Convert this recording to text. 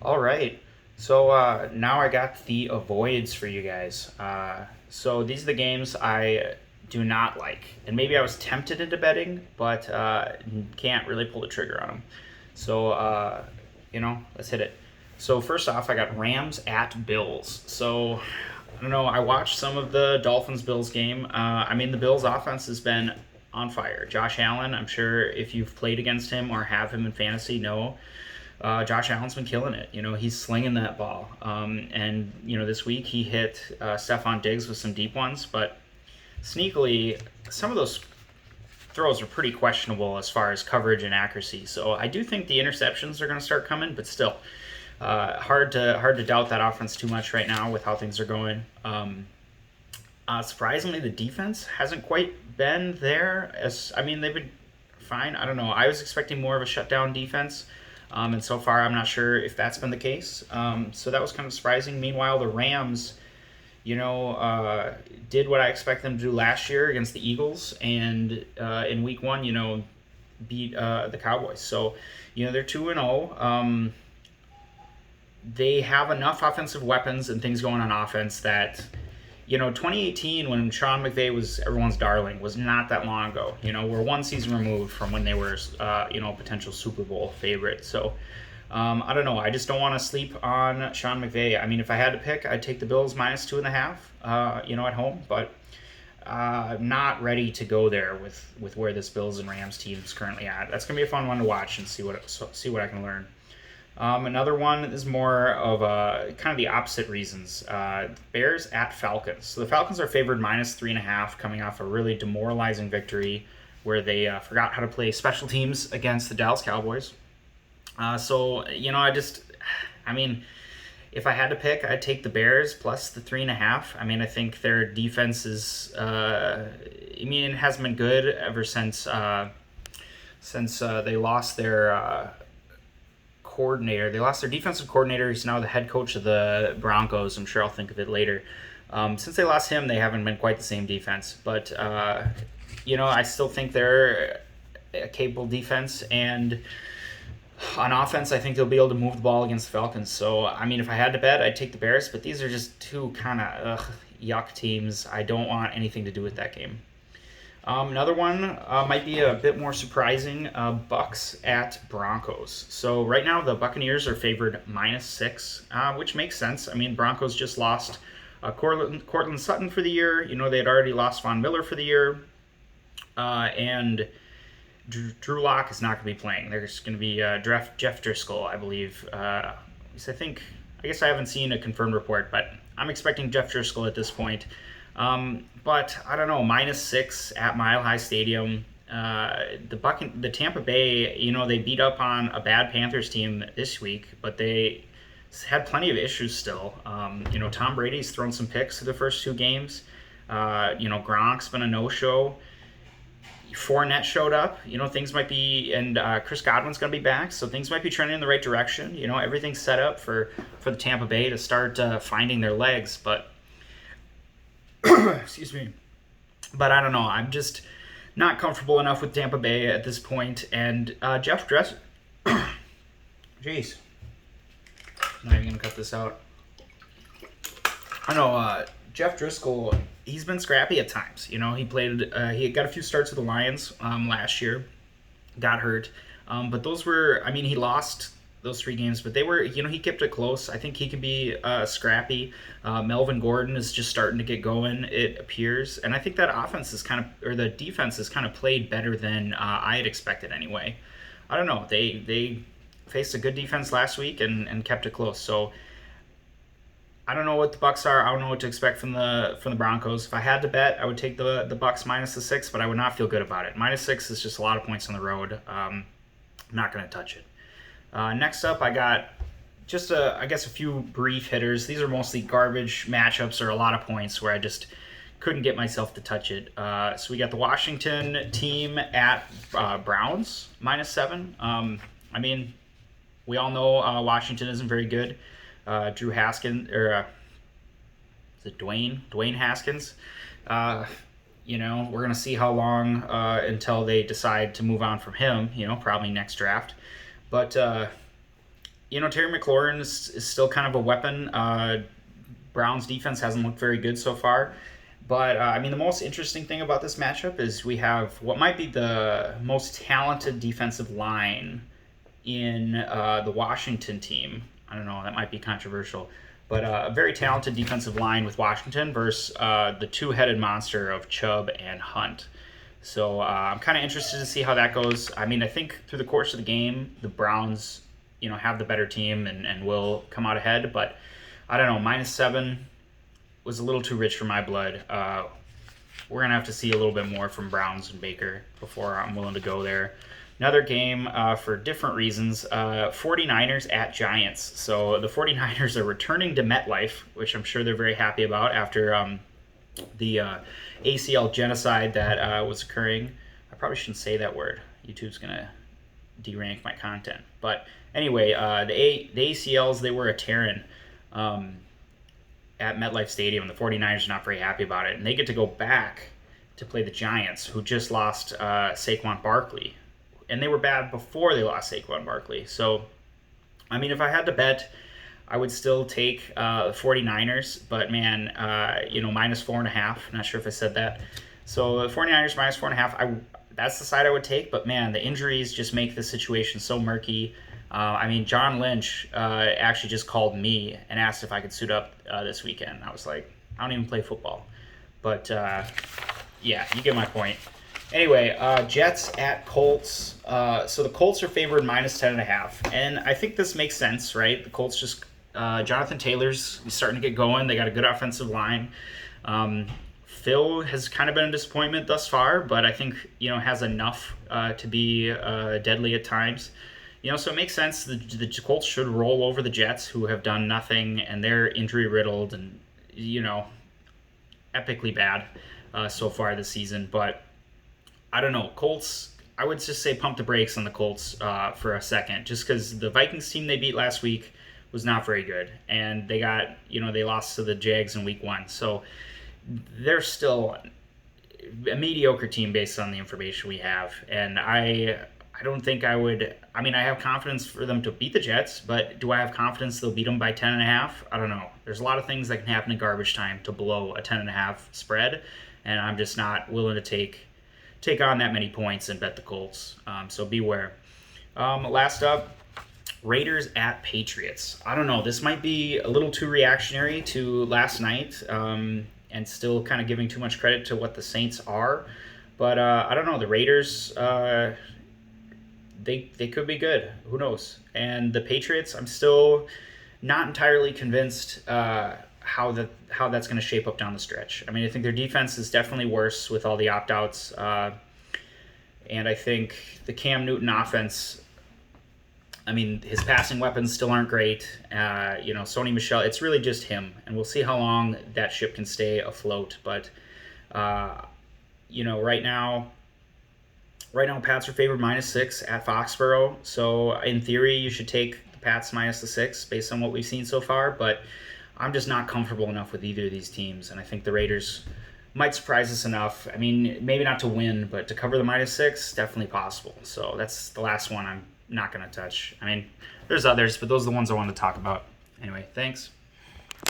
All right. So now I got the avoids for you guys. So these are the games I do not like, and maybe I was tempted into betting, but can't really pull the trigger on them. So let's hit it. So first off, I got Rams at Bills. So I don't know. I watched some of the Dolphins Bills game. The Bills offense has been on fire. Josh Allen. I'm sure if you've played against him or have him in fantasy, know Josh Allen's been killing it. He's slinging that ball. This week he hit Stephon Diggs with some deep ones, but sneakily, some of those throws are pretty questionable as far as coverage and accuracy. So I do think the interceptions are going to start coming, but still, hard to doubt that offense too much right now with how things are going. Surprisingly, the defense hasn't quite been there. They've been fine. I don't know. I was expecting more of a shutdown defense. And so far, I'm not sure if that's been the case. So that was kind of surprising. Meanwhile, the Rams, did what I expect them to do last year against the Eagles, and in Week 1, beat the Cowboys. So, they're 2-0. They have enough offensive weapons and things going on offense that 2018, when Sean McVay was everyone's darling, was not that long ago. We're one season removed from when they were, a potential Super Bowl favorite. So, I don't know. I just don't want to sleep on Sean McVay. If I had to pick, I'd take the Bills minus 2.5, at home. But I'm not ready to go there with where this Bills and Rams team is currently at. That's gonna be a fun one to watch and see what I can learn. Another one is more of kind of the opposite reasons. Bears at Falcons. So the Falcons are favored minus 3.5, coming off a really demoralizing victory where they forgot how to play special teams against the Dallas Cowboys. If I had to pick, I'd take the Bears plus the 3.5. I think their defense is, it hasn't been good ever since they lost their coordinator. They lost their defensive coordinator. He's now the head coach of the Broncos. I'm sure I'll think of it later. Since they lost him, they haven't been quite the same defense. But, I still think they're a capable defense. And on offense, I think they'll be able to move the ball against the Falcons. So, if I had to bet, I'd take the Bears. But these are just two kind of yuck teams. I don't want anything to do with that game. Another one might be a bit more surprising, Bucks at Broncos. So right now the Buccaneers are favored minus 6, which makes sense. Broncos just lost Cortland Sutton for the year. They had already lost Von Miller for the year. And Drew Lock is not going to be playing. There's going to be Jeff Driscoll, I believe. I guess I haven't seen a confirmed report, but I'm expecting Jeff Driscoll at this point. But I don't know, minus 6 at Mile High Stadium. The Tampa Bay, they beat up on a bad Panthers team this week, but they had plenty of issues still. Tom Brady's thrown some picks to the first 2 games. Gronk's been a no-show. Fournette showed up. Things might be, and Chris Godwin's going to be back, so things might be trending in the right direction. Everything's set up for the Tampa Bay to start finding their legs, but excuse me. But I don't know. I'm just not comfortable enough with Tampa Bay at this point. And Jeff Dress. Jeez. I'm not even going to cut this out. I know Jeff Driscoll, he's been scrappy at times. He played, he got a few starts with the Lions last year, got hurt. But those were, he lost those 3 games, but they were, he kept it close. I think he can be scrappy. Melvin Gordon is just starting to get going, it appears. And I think that offense is the defense is kind of played better than I had expected anyway. I don't know. They faced a good defense last week and kept it close. So I don't know what the Bucks are. I don't know what to expect from the Broncos. If I had to bet, I would take the Bucks minus the 6, but I would not feel good about it. Minus 6 is just a lot of points on the road. I'm not going to touch it. Next up, I got just a few brief hitters. These are mostly garbage matchups or a lot of points where I just couldn't get myself to touch it. So we got the Washington team at Browns minus 7. We all know Washington isn't very good. Drew Haskins, or is it Dwayne Haskins? We're going to see how long until they decide to move on from him, probably next draft. But, Terry McLaurin is still kind of a weapon. Browns defense hasn't looked very good so far. But, the most interesting thing about this matchup is we have what might be the most talented defensive line in the Washington team. I don't know, that might be controversial. But a very talented defensive line with Washington versus the two-headed monster of Chubb and Hunt. So I'm kind of interested to see how that goes. I think through the course of the game, the Browns, have the better team and will come out ahead. But I don't know, -7 was a little too rich for my blood. We're going to have to see a little bit more from Browns and Baker before I'm willing to go there. Another game for different reasons, 49ers at Giants. So the 49ers are returning to MetLife, which I'm sure they're very happy about after the ACL genocide that was occurring. I probably shouldn't say that word. YouTube's going to derank my content. But anyway, the ACLs, they were a tearing at MetLife Stadium. The 49ers are not very happy about it. And they get to go back to play the Giants, who just lost Saquon Barkley. And they were bad before they lost Saquon Barkley. So, if I had to bet, I would still take the 49ers. But, man, -4.5. Not sure if I said that. So, the 49ers -4.5, that's the side I would take. But, man, the injuries just make the situation so murky. John Lynch actually just called me and asked if I could suit up this weekend. I was like, I don't even play football. But, yeah, you get my point. Anyway, Jets at Colts. So the Colts are favored -10.5. And I think this makes sense, right? The Colts just, Jonathan Taylor's starting to get going. They got a good offensive line. Phil has kind of been a disappointment thus far, but I think, has enough to be deadly at times. So it makes sense. The Colts should roll over the Jets, who have done nothing, and they're injury-riddled and, epically bad so far this season. But I don't know. Colts, I would just say pump the brakes on the Colts for a second, just because the Vikings team they beat last week was not very good. And they got, they lost to the Jags in week 1. So they're still a mediocre team based on the information we have. And I don't think I would. I have confidence for them to beat the Jets, but do I have confidence they'll beat them by 10.5? I don't know. There's a lot of things that can happen in garbage time to blow a 10.5 spread, and I'm just not willing to take on that many points and bet the Colts. So beware. Last up, Raiders at Patriots. I don't know. This might be a little too reactionary to last night, and still kind of giving too much credit to what the Saints are. But I don't know. The Raiders, they could be good. Who knows? And the Patriots, I'm still not entirely convinced how that's going to shape up down the stretch. I think their defense is definitely worse with all the opt-outs. And I think the Cam Newton offense, his passing weapons still aren't great. Sony Michel, it's really just him. And we'll see how long that ship can stay afloat. But, right now, Pats are favored -6 at Foxborough. So, in theory, you should take the Pats -6 based on what we've seen so far. But I'm just not comfortable enough with either of these teams. And I think the Raiders might surprise us enough. Maybe not to win, but to cover the -6, definitely possible. So, that's the last one I'm not going to touch. There's others, but those are the ones I wanted to talk about. Anyway, thanks.